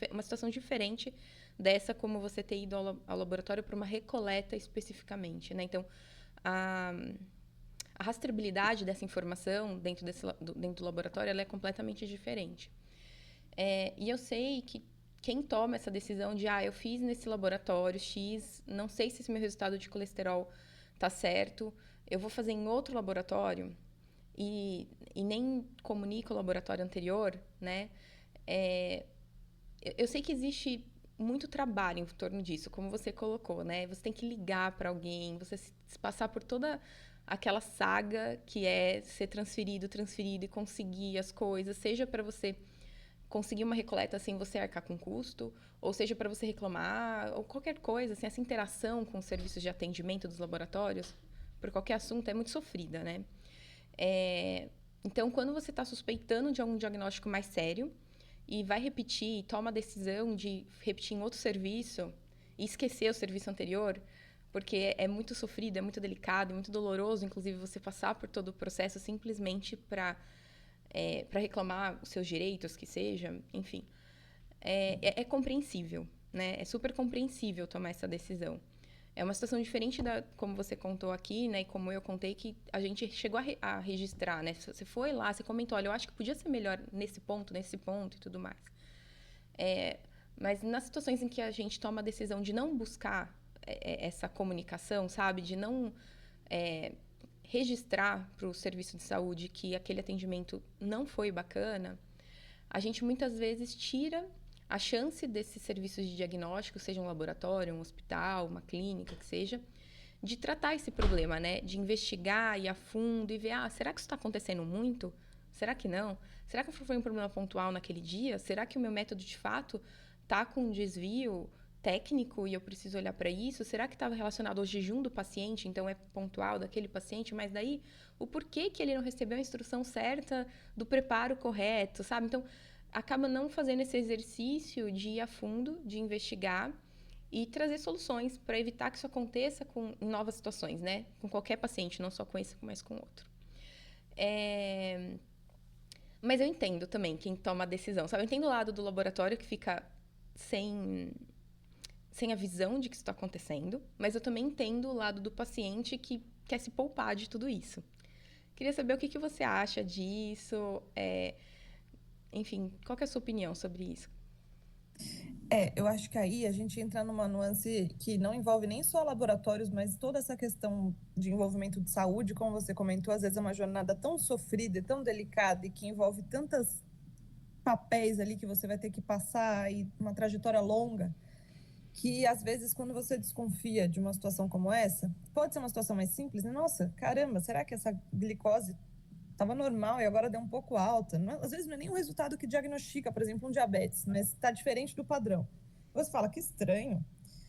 Uma situação diferente dessa, como você ter ido ao laboratório para uma recoleta especificamente, né? Então, a rastreabilidade dessa informação dentro do laboratório ela é completamente diferente. E eu sei que quem toma essa decisão de, eu fiz nesse laboratório X, não sei se esse meu resultado de colesterol tá certo, eu vou fazer em outro laboratório e nem comunico o laboratório anterior, né? Eu sei que existe muito trabalho em torno disso, como você colocou, né? Você tem que ligar para alguém, você se passar por toda aquela saga que é ser transferido e conseguir as coisas, seja para você conseguir uma recoleta sem você arcar com custo, ou seja, para você reclamar, ou qualquer coisa, assim, essa interação com os serviços de atendimento dos laboratórios, por qualquer assunto, é muito sofrida, né? Então, quando você está suspeitando de algum diagnóstico mais sério e vai repetir, toma a decisão de repetir em outro serviço e esquecer o serviço anterior, porque é muito sofrido, é muito delicado, é muito doloroso, inclusive, você passar por todo o processo simplesmente para reclamar os seus direitos, que seja, enfim, é compreensível, né? É super compreensível tomar essa decisão. É uma situação diferente como você contou aqui, né? E como eu contei, que a gente chegou a registrar, né? Você foi lá, você comentou, olha, eu acho que podia ser melhor nesse ponto e tudo mais. Mas nas situações em que a gente toma a decisão de não buscar essa comunicação, sabe? De não registrar para o serviço de saúde que aquele atendimento não foi bacana, a gente muitas vezes tira a chance desses serviços de diagnóstico, seja um laboratório, um hospital, uma clínica, que seja, de tratar esse problema, né? De investigar, ir a fundo e ver, será que isso está acontecendo muito? Será que não? Será que foi um problema pontual naquele dia? Será que o meu método de fato está com um desvio técnico e eu preciso olhar para isso? Será que estava relacionado ao jejum do paciente, então é pontual daquele paciente, mas daí o porquê que ele não recebeu a instrução certa do preparo correto, sabe? Então, acaba não fazendo esse exercício de ir a fundo, de investigar e trazer soluções para evitar que isso aconteça em novas situações, né? Com qualquer paciente, não só com esse, mas com outro. Mas eu entendo também quem toma a decisão, sabe? Eu entendo o lado do laboratório que fica sem a visão de que isso está acontecendo, mas eu também entendo o lado do paciente que quer se poupar de tudo isso. Queria saber o que você acha disso, enfim, qual que é a sua opinião sobre isso? Eu acho que aí a gente entra numa nuance que não envolve nem só laboratórios, mas toda essa questão de envolvimento de saúde, como você comentou, às vezes é uma jornada tão sofrida e tão delicada e que envolve tantos papéis ali que você vai ter que passar e uma trajetória longa, que às vezes quando você desconfia de uma situação como essa, pode ser uma situação mais simples, né? Nossa, caramba, será que essa glicose estava normal e agora deu um pouco alta? Não, às vezes não é nem o resultado que diagnostica, por exemplo, um diabetes, mas está diferente do padrão. Você fala, que estranho.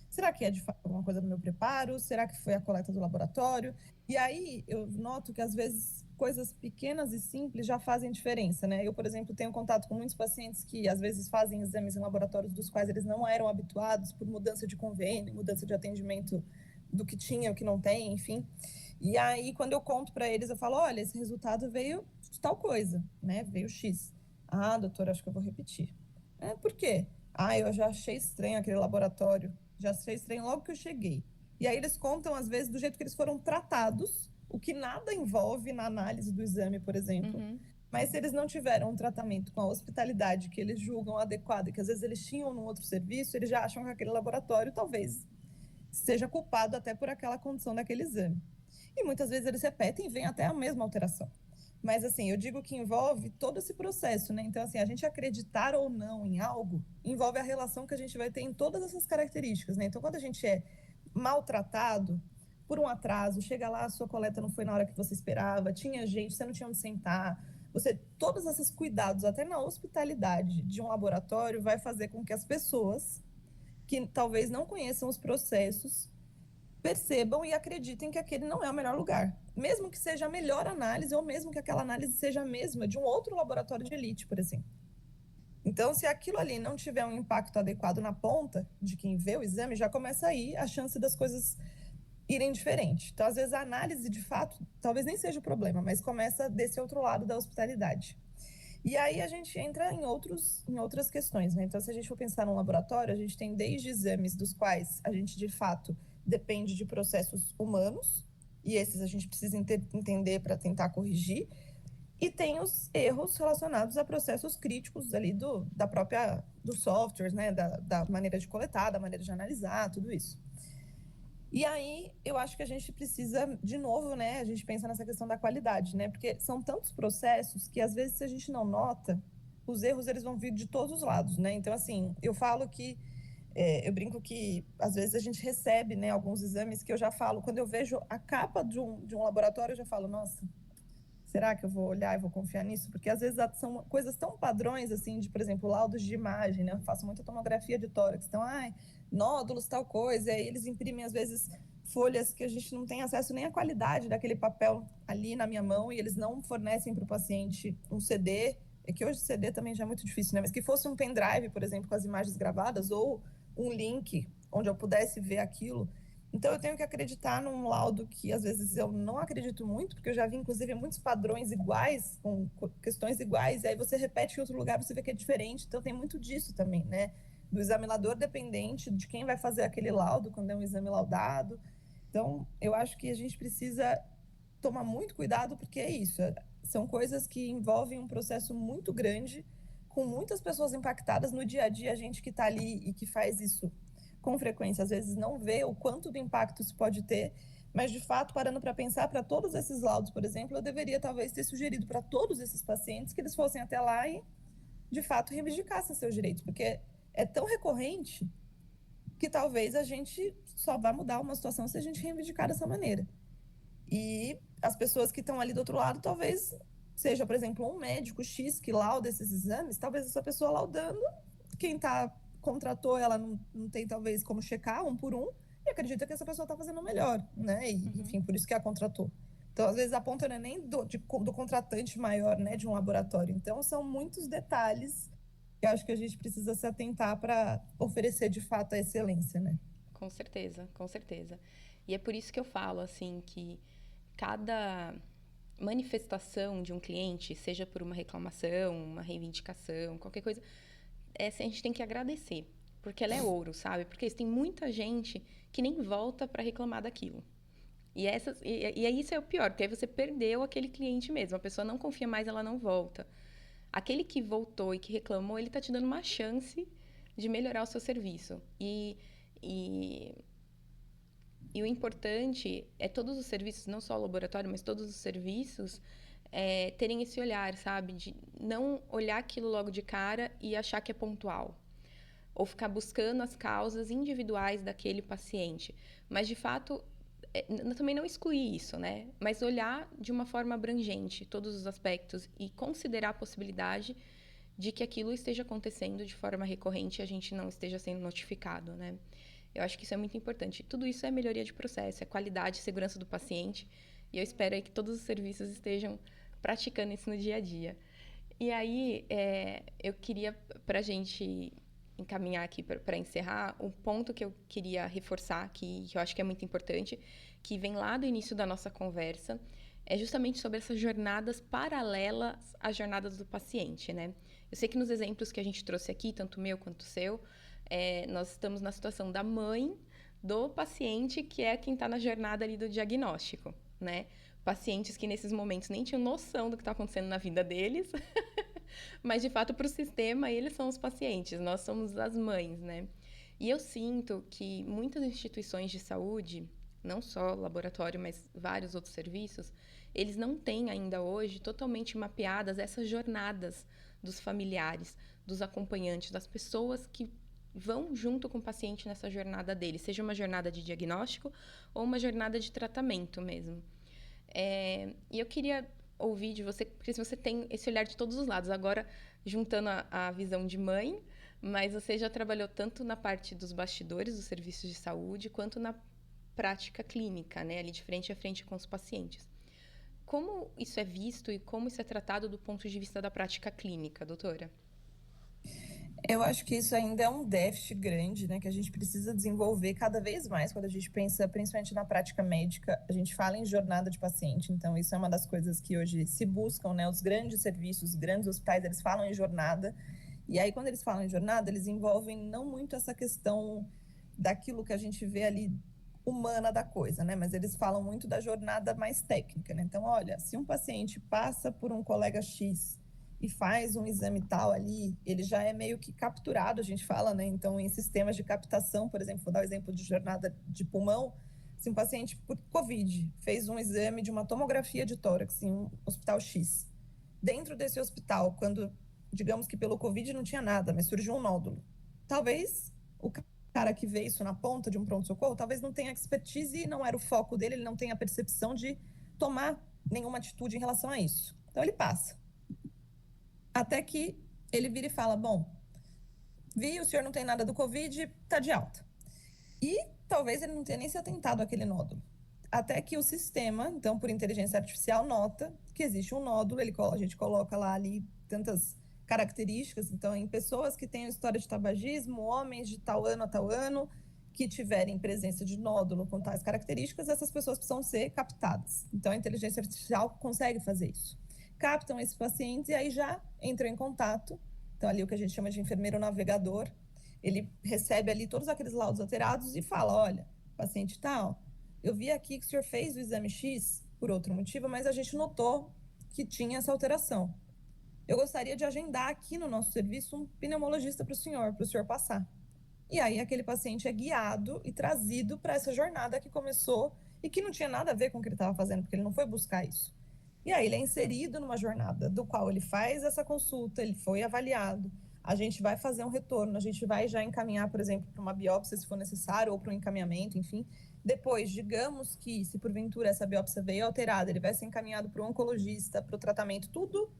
Será que é de fato alguma coisa do meu preparo? Será que foi a coleta do laboratório? E aí eu noto que às vezes coisas pequenas e simples já fazem diferença, né? Eu, por exemplo, tenho contato com muitos pacientes que às vezes fazem exames em laboratórios dos quais eles não eram habituados por mudança de convênio, mudança de atendimento do que tinha, o que não tem, enfim. E aí quando eu conto para eles, eu falo, olha, esse resultado veio de tal coisa, né? Veio X. Ah, doutor, acho que eu vou repetir. Por quê? Ah, eu já achei estranho aquele laboratório. Já achei estranho logo que eu cheguei. E aí eles contam, às vezes, do jeito que eles foram tratados, o que nada envolve na análise do exame, por exemplo. Uhum. Mas se eles não tiveram um tratamento com a hospitalidade que eles julgam adequada, que às vezes eles tinham num outro serviço, eles já acham que aquele laboratório talvez seja culpado até por aquela condição daquele exame. E muitas vezes eles repetem e vem até a mesma alteração. Mas, assim, eu digo que envolve todo esse processo, né? Então, assim, a gente acreditar ou não em algo envolve a relação que a gente vai ter em todas essas características, né? Então, quando a gente é maltratado por um atraso, chega lá, a sua coleta não foi na hora que você esperava, tinha gente, você não tinha onde sentar, todos esses cuidados, até na hospitalidade de um laboratório, vai fazer com que as pessoas que talvez não conheçam os processos percebam e acreditem que aquele não é o melhor lugar. Mesmo que seja a melhor análise, ou mesmo que aquela análise seja a mesma de um outro laboratório de elite, por exemplo. Então, se aquilo ali não tiver um impacto adequado na ponta de quem vê o exame, já começa aí a chance das coisas irem diferente. Então, às vezes, a análise, de fato, talvez nem seja o problema, mas começa desse outro lado da hospitalidade. E aí a gente entra em outras questões, né? Então, se a gente for pensar num laboratório, a gente tem desde exames dos quais a gente, de fato, depende de processos humanos, e esses a gente precisa entender para tentar corrigir, e tem os erros relacionados a processos críticos ali dos softwares, né? Da maneira de coletar, da maneira de analisar, tudo isso. E aí, eu acho que a gente precisa, de novo, né? A gente pensa nessa questão da qualidade, né? Porque são tantos processos que, às vezes, se a gente não nota, os erros, eles vão vir de todos os lados, né? Então, assim, eu falo que, eu brinco que, às vezes, a gente recebe, né, alguns exames que eu já falo, quando eu vejo a capa de um laboratório, eu já falo, nossa, será que eu vou olhar e vou confiar nisso? Porque, às vezes, são coisas tão padrões, assim, de, por exemplo, laudos de imagem, né? Eu faço muita tomografia de tórax, então, nódulos, tal coisa, e aí eles imprimem, às vezes, folhas que a gente não tem acesso nem à qualidade daquele papel ali na minha mão, e eles não fornecem para o paciente um CD, é que hoje CD também já é muito difícil, né? Mas que fosse um pendrive, por exemplo, com as imagens gravadas, ou um link onde eu pudesse ver aquilo. Então, eu tenho que acreditar num laudo que, às vezes, eu não acredito muito, porque eu já vi, inclusive, muitos padrões iguais, com questões iguais, e aí você repete em outro lugar, você vê que é diferente. Então, tem muito disso também, né? Do examinador dependente de quem vai fazer aquele laudo, quando é um exame laudado. Então, eu acho que a gente precisa tomar muito cuidado, porque é isso. São coisas que envolvem um processo muito grande, com muitas pessoas impactadas no dia a dia. A gente que está ali e que faz isso com frequência, às vezes não vê o quanto do impacto isso pode ter, mas de fato, parando para pensar, para todos esses laudos, por exemplo, eu deveria talvez ter sugerido para todos esses pacientes que eles fossem até lá e, de fato, reivindicassem seus direitos, porque é tão recorrente que talvez a gente só vá mudar uma situação se a gente reivindicar dessa maneira. E as pessoas que estão ali do outro lado, talvez seja, por exemplo, um médico X que lauda esses exames, talvez essa pessoa laudando, quem contratou ela não tem talvez como checar um por um, e acredita que essa pessoa está fazendo o melhor, né? E, enfim, por isso que a contratou. Então, às vezes, a ponta não é nem do contratante maior, né, de um laboratório. Então, são muitos detalhes que eu acho que a gente precisa se atentar para oferecer, de fato, a excelência, né? Com certeza, com certeza. E é por isso que eu falo, assim, que cada manifestação de um cliente, seja por uma reclamação, uma reivindicação, qualquer coisa, essa a gente tem que agradecer, porque ela é ouro, sabe? Porque tem muita gente que nem volta para reclamar daquilo. E aí isso é o pior, porque aí você perdeu aquele cliente mesmo. A pessoa não confia mais, ela não volta. Aquele que voltou e que reclamou, ele está te dando uma chance de melhorar o seu serviço. E, e o importante é todos os serviços, não só o laboratório, mas todos os serviços, terem esse olhar, sabe? De não olhar aquilo logo de cara e achar que é pontual. Ou ficar buscando as causas individuais daquele paciente. Mas, de fato, também não excluir isso, né? Mas olhar de uma forma abrangente todos os aspectos e considerar a possibilidade de que aquilo esteja acontecendo de forma recorrente e a gente não esteja sendo notificado, né? Eu acho que isso é muito importante. Tudo isso é melhoria de processo, é qualidade e segurança do paciente. E eu espero aí que todos os serviços estejam praticando isso no dia a dia. E aí, eu queria, para a gente encaminhar aqui para encerrar, um ponto que eu queria reforçar aqui, que eu acho que é muito importante, que vem lá do início da nossa conversa, é justamente sobre essas jornadas paralelas às jornadas do paciente, né? Eu sei que nos exemplos que a gente trouxe aqui, tanto o meu quanto o seu, nós estamos na situação da mãe do paciente, que é quem está na jornada ali do diagnóstico, né? Pacientes que nesses momentos nem tinham noção do que está acontecendo na vida deles, mas de fato para o sistema eles são os pacientes, nós somos as mães, né? E eu sinto que muitas instituições de saúde, não só laboratório, mas vários outros serviços, eles não têm ainda hoje totalmente mapeadas essas jornadas dos familiares, dos acompanhantes, das pessoas que vão junto com o paciente nessa jornada dele, seja uma jornada de diagnóstico ou uma jornada de tratamento mesmo. E eu queria ouvir de você, porque se você tem esse olhar de todos os lados, agora juntando a visão de mãe, mas você já trabalhou tanto na parte dos bastidores dos serviços de saúde, quanto na prática clínica, né, ali de frente a frente com os pacientes. Como isso é visto e como isso é tratado do ponto de vista da prática clínica, doutora? Eu acho que isso ainda é um déficit grande, né, que a gente precisa desenvolver cada vez mais quando a gente pensa, principalmente na prática médica, a gente fala em jornada de paciente, então isso é uma das coisas que hoje se buscam, né, os grandes serviços, os grandes hospitais, eles falam em jornada, e aí quando eles falam em jornada, eles envolvem não muito essa questão daquilo que a gente vê ali humana da coisa, né, mas eles falam muito da jornada mais técnica, né, então olha, se um paciente passa por um colega X e faz um exame tal ali, ele já é meio que capturado, a gente fala, né? Então, em sistemas de captação, por exemplo, vou dar o exemplo de jornada de pulmão, se um paciente por COVID fez um exame de uma tomografia de tórax em um hospital X, dentro desse hospital, quando, digamos que pelo COVID não tinha nada, mas surgiu um nódulo, talvez o cara que vê isso na ponta de um pronto-socorro, talvez não tenha expertise e não era o foco dele, ele não tem a percepção de tomar nenhuma atitude em relação a isso. Então, ele passa. Até que ele vira e fala, bom, vi, o senhor não tem nada do Covid, tá de alta. E talvez ele não tenha nem se atentado àquele nódulo. Até que o sistema, então, por inteligência artificial, nota que existe um nódulo, a gente coloca lá ali tantas características, então, em pessoas que têm história de tabagismo, homens de tal ano a tal ano, que tiverem presença de nódulo com tais características, essas pessoas precisam ser captadas. Então, a inteligência artificial consegue fazer isso. Captam esses pacientes e aí já entram em contato. Então, ali o que a gente chama de enfermeiro navegador, ele recebe ali todos aqueles laudos alterados e fala, olha, paciente tal, eu vi aqui que o senhor fez o exame X por outro motivo, mas a gente notou que tinha essa alteração. Eu gostaria de agendar aqui no nosso serviço um pneumologista para o senhor passar. E aí aquele paciente é guiado e trazido para essa jornada que começou e que não tinha nada a ver com o que ele estava fazendo, porque ele não foi buscar isso. E aí ele é inserido numa jornada do qual ele faz essa consulta, ele foi avaliado, a gente vai fazer um retorno, a gente vai já encaminhar, por exemplo, para uma biópsia, se for necessário, ou para um encaminhamento, enfim. Depois, digamos que, se porventura essa biópsia veio alterada, ele vai ser encaminhado para o oncologista, para o tratamento, tudo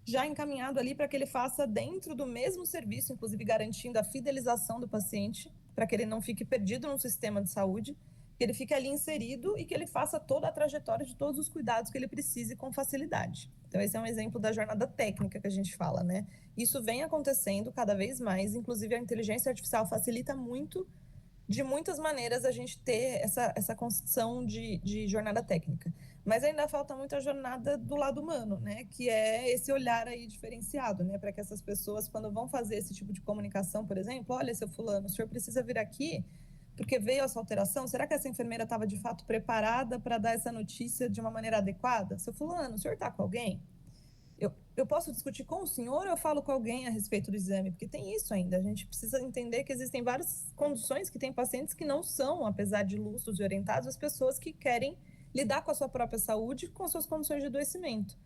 já encaminhado ali para que ele faça dentro do mesmo serviço, inclusive garantindo a fidelização do paciente, para que ele não fique perdido no sistema de saúde, que ele fique ali inserido e que ele faça toda a trajetória de todos os cuidados que ele precise com facilidade. Então, esse é um exemplo da jornada técnica que a gente fala, né? Isso vem acontecendo cada vez mais, inclusive a inteligência artificial facilita muito de muitas maneiras a gente ter essa construção de jornada técnica. Mas ainda falta muito a jornada do lado humano, né? Que é esse olhar aí diferenciado, né? Para que essas pessoas, quando vão fazer esse tipo de comunicação, por exemplo, olha, seu fulano, o senhor precisa vir aqui porque veio essa alteração. Será que essa enfermeira estava de fato preparada para dar essa notícia de uma maneira adequada? Seu fulano, o senhor está com alguém? Eu posso discutir com o senhor ou eu falo com alguém a respeito do exame? Porque tem isso ainda. A gente precisa entender que existem várias condições que tem pacientes que não são, apesar de lúcidos e orientados, as pessoas que querem lidar com a sua própria saúde, com suas condições de adoecimento.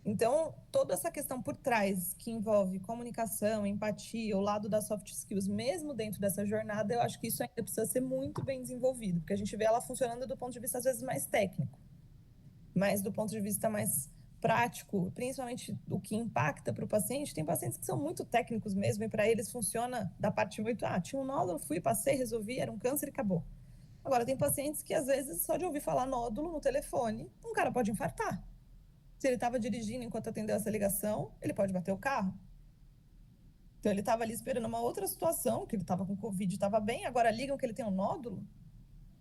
Então, toda essa questão por trás, que envolve comunicação, empatia, o lado das soft skills, mesmo dentro dessa jornada, eu acho que isso ainda precisa ser muito bem desenvolvido, porque a gente vê ela funcionando do ponto de vista, às vezes, mais técnico, mas do ponto de vista mais prático, principalmente o que impacta para o paciente, tem pacientes que são muito técnicos mesmo, e para eles funciona da parte muito, tinha um nódulo, fui, passei, resolvi, era um câncer e acabou. Agora, tem pacientes que, às vezes, só de ouvir falar nódulo no telefone, um cara pode infartar. Se ele estava dirigindo enquanto atendeu essa ligação, ele pode bater o carro. Então, ele estava ali esperando uma outra situação, que ele estava com Covid, estava bem, agora ligam que ele tem um nódulo.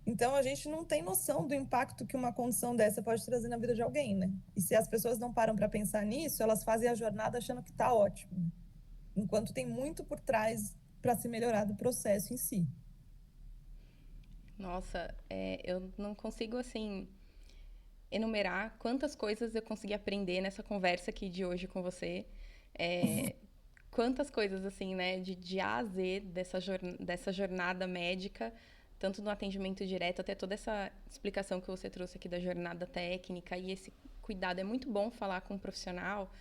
Então, a gente não tem noção do impacto que uma condição dessa pode trazer na vida de alguém, né? E se as pessoas não param para pensar nisso, elas fazem a jornada achando que está ótimo, né? Enquanto tem muito por trás para se melhorar do processo em si. Nossa, eu não consigo, assim, enumerar quantas coisas eu consegui aprender nessa conversa aqui de hoje com você. É, quantas coisas, assim, né, de A a Z dessa jornada médica, tanto no atendimento direto até toda essa explicação que você trouxe aqui da jornada técnica e esse cuidado. É muito bom falar com um profissional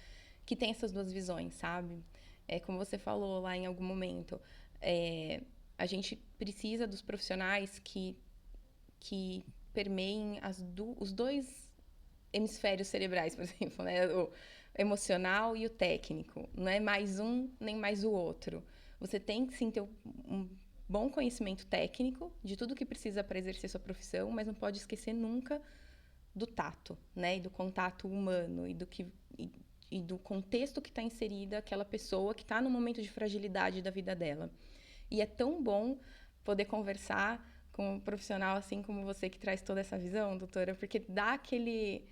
que tem essas duas visões, sabe? Como você falou lá em algum momento, a gente precisa dos profissionais que permeiem os dois hemisférios cerebrais, por exemplo, né? O emocional e o técnico. Não é mais um nem mais o outro. Você tem que sim ter um bom conhecimento técnico de tudo que precisa para exercer sua profissão, mas não pode esquecer nunca do tato, né? E do contato humano e do contexto que está inserida aquela pessoa que está no momento de fragilidade da vida dela. E é tão bom poder conversar com um profissional assim como você que traz toda essa visão, doutora, porque dá aquele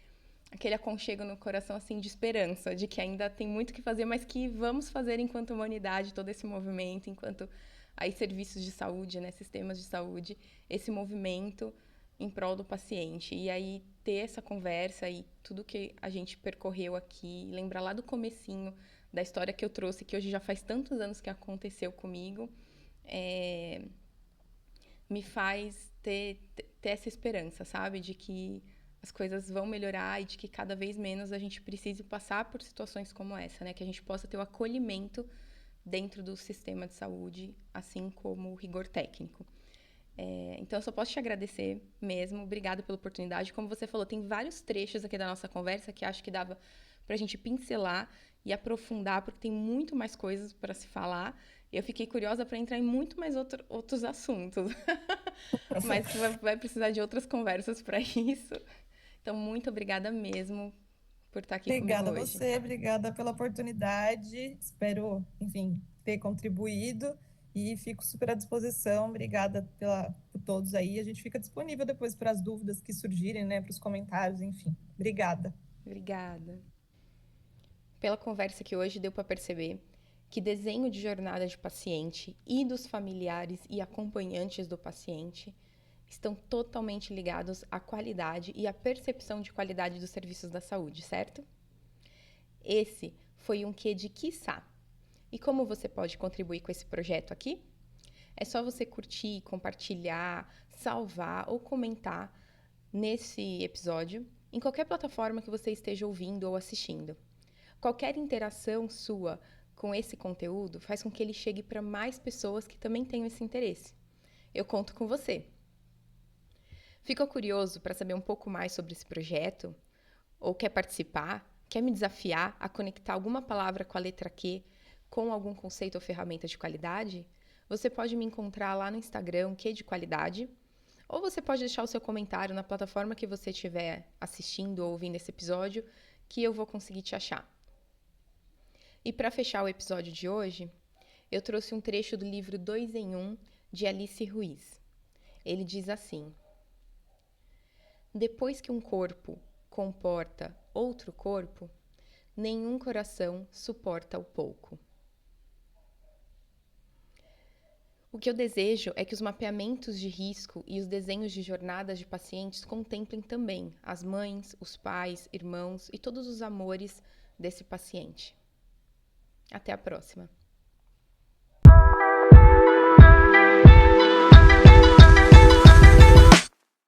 aconchego no coração assim de esperança, de que ainda tem muito que fazer, mas que vamos fazer enquanto humanidade todo esse movimento, enquanto aí serviços de saúde, né, sistemas de saúde, esse movimento em prol do paciente. E aí ter essa conversa e tudo que a gente percorreu aqui, lembrar lá do comecinho da história que eu trouxe, que hoje já faz tantos anos que aconteceu comigo, é, me faz ter essa esperança, sabe? De que as coisas vão melhorar e de que cada vez menos a gente precise passar por situações como essa, né? Que a gente possa ter o acolhimento dentro do sistema de saúde, assim como o rigor técnico. Então, eu só posso te agradecer mesmo. Obrigada pela oportunidade. Como você falou, tem vários trechos aqui da nossa conversa que acho que dava para a gente pincelar e aprofundar, porque tem muito mais coisas para se falar. Eu fiquei curiosa para entrar em muito mais outros assuntos, mas vai precisar de outras conversas para isso. Então, muito obrigada mesmo por estar aqui comigo Obrigada a hoje. você, obrigada pela oportunidade. Espero, enfim, ter contribuído e fico super à disposição. Obrigada por todos aí. A gente fica disponível depois para as dúvidas que surgirem, né, para os comentários, enfim. Obrigada. Obrigada. Pela conversa que hoje deu para perceber que desenho de jornada de paciente e dos familiares e acompanhantes do paciente estão totalmente ligados à qualidade e à percepção de qualidade dos serviços da saúde, certo? Esse foi um quê de quiçá. E como você pode contribuir com esse projeto aqui? É só você curtir, compartilhar, salvar ou comentar nesse episódio em qualquer plataforma que você esteja ouvindo ou assistindo. Qualquer interação sua com esse conteúdo faz com que ele chegue para mais pessoas que também tenham esse interesse. Eu conto com você. Ficou curioso para saber um pouco mais sobre esse projeto? Ou quer participar? Quer me desafiar a conectar alguma palavra com a letra Q com algum conceito ou ferramenta de qualidade? Você pode me encontrar lá no Instagram, Q de Qualidade, ou você pode deixar o seu comentário na plataforma que você estiver assistindo ou ouvindo esse episódio, que eu vou conseguir te achar. E para fechar o episódio de hoje, eu trouxe um trecho do livro 2 em 1, de Alice Ruiz. Ele diz assim: depois que um corpo comporta outro corpo, nenhum coração suporta o pouco. O que eu desejo é que os mapeamentos de risco e os desenhos de jornadas de pacientes contemplem também as mães, os pais, irmãos e todos os amores desse paciente. Até a próxima!